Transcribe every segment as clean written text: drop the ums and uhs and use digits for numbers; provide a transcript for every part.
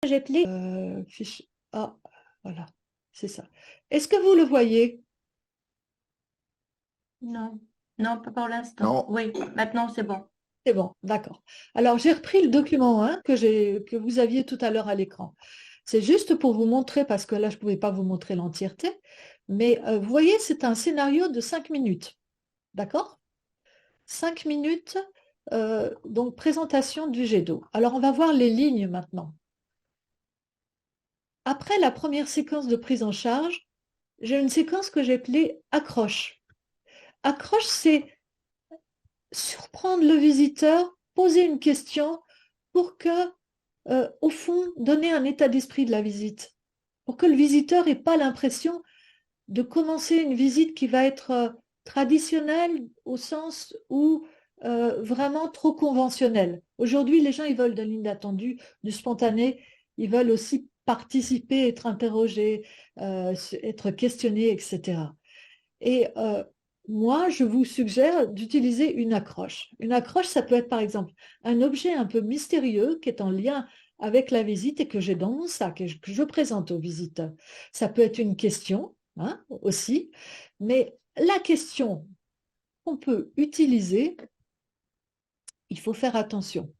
J'ai appelé fiche. Ah, voilà, c'est ça. Est-ce que vous le voyez? Non, non, pas pour l'instant. Non, Oui, maintenant c'est bon. C'est bon, d'accord. Alors, j'ai repris le document 1 que vous aviez tout à l'heure à l'écran. C'est juste pour vous montrer, parce que là, je ne pouvais pas vous montrer l'entièreté, mais vous voyez, c'est un scénario de 5 minutes. D'accord? 5 minutes, donc présentation du jet d'eau. Alors, on va voir les lignes maintenant. Après la première séquence de prise en charge, j'ai une séquence que j'ai appelée accroche. Accroche, c'est surprendre le visiteur, poser une question pour que, au fond, donner un état d'esprit de la visite, pour que le visiteur n'ait pas l'impression de commencer une visite qui va être traditionnelle au sens où vraiment trop conventionnelle. Aujourd'hui, les gens, ils veulent de l'inattendu, du spontané, ils veulent aussi participer, être interrogés, être questionnés, etc. Et moi, je vous suggère d'utiliser une accroche. Une accroche, ça peut être par exemple un objet un peu mystérieux qui est en lien avec la visite et que j'ai dans mon sac et que je présente aux visiteurs. Ça peut être une question, hein, aussi, mais la question qu'on peut utiliser, il faut faire attention.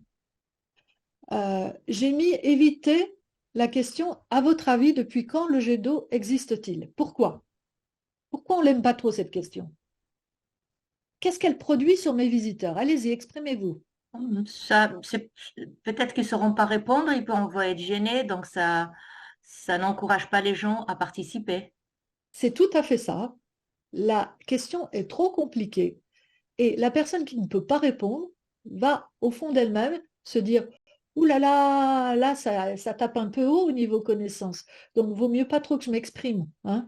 J'ai mis éviter la question, à votre avis, depuis quand le jet d'eau existe-t-il? Pourquoi? Pourquoi on n'aime pas trop cette question? Qu'est-ce qu'elle produit sur mes visiteurs? Allez-y, exprimez-vous. Ça, peut-être qu'ils ne sauront pas répondre, ils peuvent envoyer être gênés, donc ça n'encourage pas les gens à participer. C'est tout à fait ça. La question est trop compliquée et la personne qui ne peut pas répondre va au fond d'elle-même se dire ouh là, ça tape un peu haut au niveau connaissance. Donc, vaut mieux pas trop que je m'exprime, hein,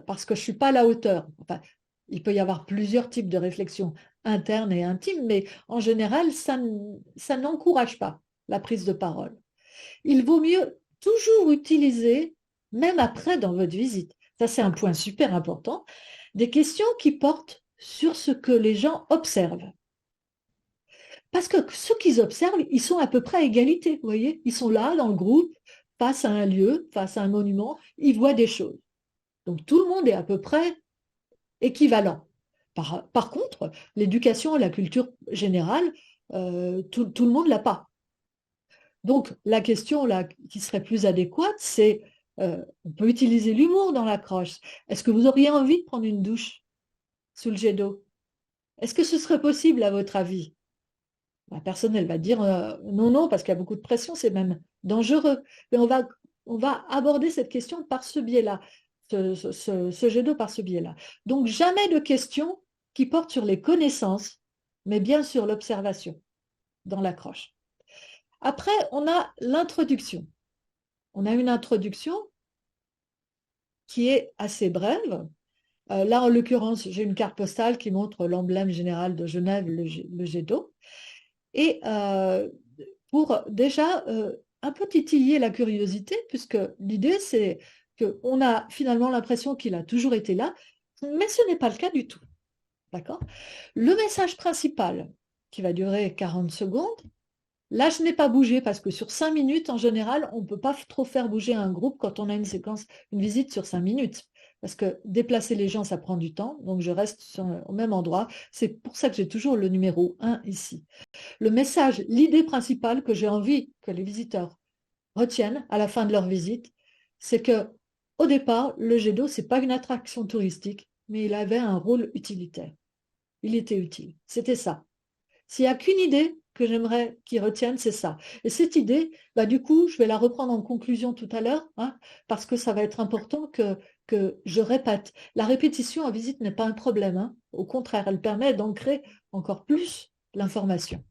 parce que je suis pas à la hauteur. Enfin, il peut y avoir plusieurs types de réflexions internes et intimes, mais en général, ça n'encourage pas la prise de parole. Il vaut mieux toujours utiliser, même après dans votre visite, ça c'est un point super important, des questions qui portent sur ce que les gens observent. Parce que ceux qu'ils observent, ils sont à peu près à égalité, vous voyez, ils sont là dans le groupe, face à un lieu, face à un monument, ils voient des choses. Donc tout le monde est à peu près équivalent. Par contre, l'éducation et la culture générale, tout le monde ne l'a pas. Donc, la question là, qui serait plus adéquate, c'est on peut utiliser l'humour dans l'approche. Est-ce que vous auriez envie de prendre une douche sous le jet d'eau? Est-ce que ce serait possible à votre avis? La personne, elle va dire non, non, parce qu'il y a beaucoup de pression, c'est même dangereux. Mais on va aborder cette question par ce biais-là, ce jet d'eau par ce biais-là. Donc, jamais de questions qui portent sur les connaissances, mais bien sur l'observation dans l'accroche. Après, on a l'introduction. On a une introduction qui est assez brève. Là, en l'occurrence, j'ai une carte postale qui montre l'emblème général de Genève, le jet d'eau. Et pour déjà un peu titiller la curiosité, puisque l'idée, c'est qu'on a finalement l'impression qu'il a toujours été là, mais ce n'est pas le cas du tout. D'accord? Le message principal, qui va durer 40 secondes, là, je n'ai pas bougé parce que sur 5 minutes, en général, on ne peut pas trop faire bouger un groupe quand on a une séquence, une visite sur 5 minutes. Parce que déplacer les gens, ça prend du temps. Donc, je reste au même endroit. C'est pour ça que j'ai toujours le numéro 1 ici. Le message, l'idée principale que j'ai envie que les visiteurs retiennent à la fin de leur visite, c'est que au départ, le jet d'eau, ce n'est pas une attraction touristique, mais il avait un rôle utilitaire. Il était utile. C'était ça. S'il n'y a qu'une idée que j'aimerais qu'ils retiennent, c'est ça. Et cette idée, bah, du coup, je vais la reprendre en conclusion tout à l'heure, hein, parce que ça va être important que je répète. La répétition en visite n'est pas un problème, hein. Au contraire, elle permet d'ancrer encore plus l'information.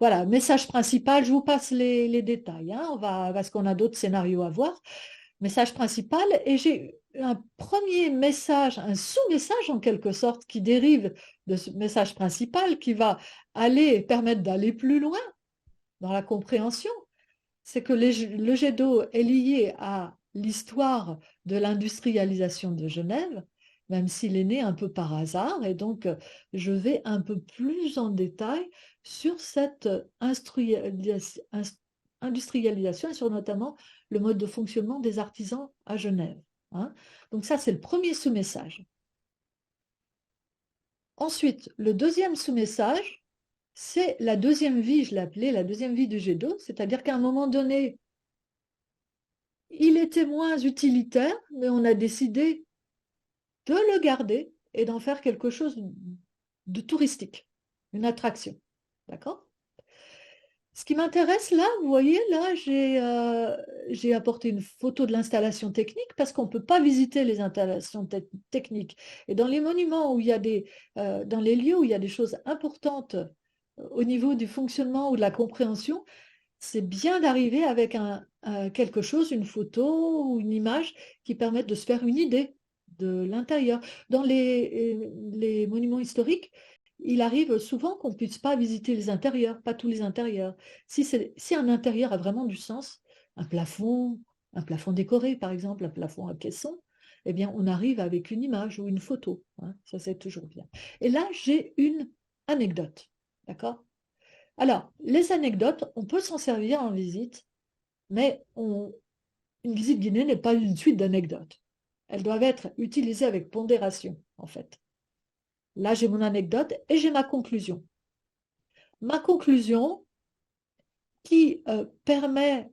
Voilà, message principal, je vous passe les détails, hein, parce qu'on a d'autres scénarios à voir. Message principal, et j'ai un premier message, un sous-message en quelque sorte, qui dérive de ce message principal, qui va aller permettre d'aller plus loin dans la compréhension. C'est que le jet d'eau est lié à l'histoire de l'industrialisation de Genève, même s'il est né un peu par hasard, et donc je vais un peu plus en détail sur cette industrialisation et sur notamment le mode de fonctionnement des artisans à Genève. Hein. Donc ça, c'est le premier sous-message. Ensuite, le deuxième sous-message, c'est la deuxième vie, je l'ai appelée la deuxième vie du jet d'eau, c'est-à-dire qu'à un moment donné, il était moins utilitaire, mais on a décidé de le garder et d'en faire quelque chose de touristique, une attraction. D'accord? Ce qui m'intéresse là, vous voyez, là, j'ai apporté une photo de l'installation technique parce qu'on ne peut pas visiter les installations techniques. Et dans les monuments où il y a dans les lieux où il y a des choses importantes au niveau du fonctionnement ou de la compréhension, c'est bien d'arriver avec quelque chose, une photo ou une image qui permette de se faire une idée de l'intérieur. Dans les monuments historiques, il arrive souvent qu'on ne puisse pas visiter les intérieurs, pas tous les intérieurs. Si un intérieur a vraiment du sens, un plafond décoré par exemple, un plafond à caisson, eh bien on arrive avec une image ou une photo. Hein, ça c'est toujours bien. Et là, j'ai une anecdote. D'accord? Alors, les anecdotes, on peut s'en servir en visite, mais une visite guidée n'est pas une suite d'anecdotes. Elles doivent être utilisées avec pondération, en fait. Là, j'ai mon anecdote et j'ai ma conclusion. Ma conclusion qui permet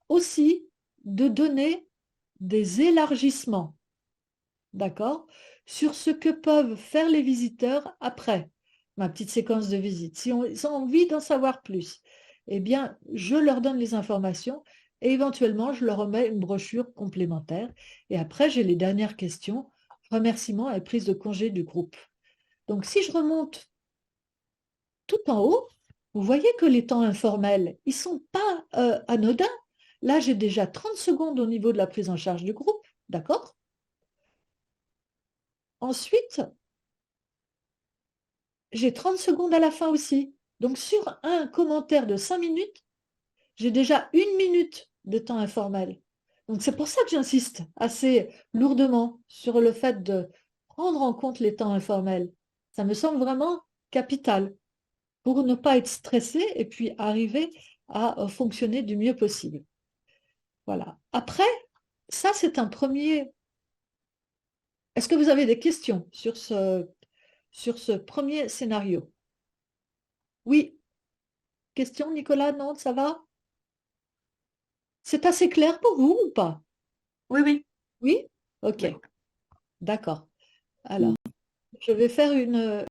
aussi de donner des élargissements, d'accord, sur ce que peuvent faire les visiteurs après ma petite séquence de visite. Si ils ont envie d'en savoir plus, eh bien, je leur donne les informations et éventuellement, je leur remets une brochure complémentaire. Et après, j'ai les dernières questions, remerciements et prise de congé du groupe. Donc, si je remonte tout en haut, vous voyez que les temps informels, ils ne sont pas anodins. Là, j'ai déjà 30 secondes au niveau de la prise en charge du groupe, d'accord? Ensuite, j'ai 30 secondes à la fin aussi. Donc, sur un commentaire de 5 minutes, j'ai déjà 1 minute de temps informel. Donc, c'est pour ça que j'insiste assez lourdement sur le fait de prendre en compte les temps informels. Ça me semble vraiment capital pour ne pas être stressé et puis arriver à fonctionner du mieux possible. Voilà. Après, ça, c'est un premier. Est-ce que vous avez des questions sur ce premier scénario? Oui. Question, Nicolas? Non, ça va? C'est assez clair pour vous ou pas? Oui, oui, Oui? Ok, oui. d'accord. Alors, je vais faire une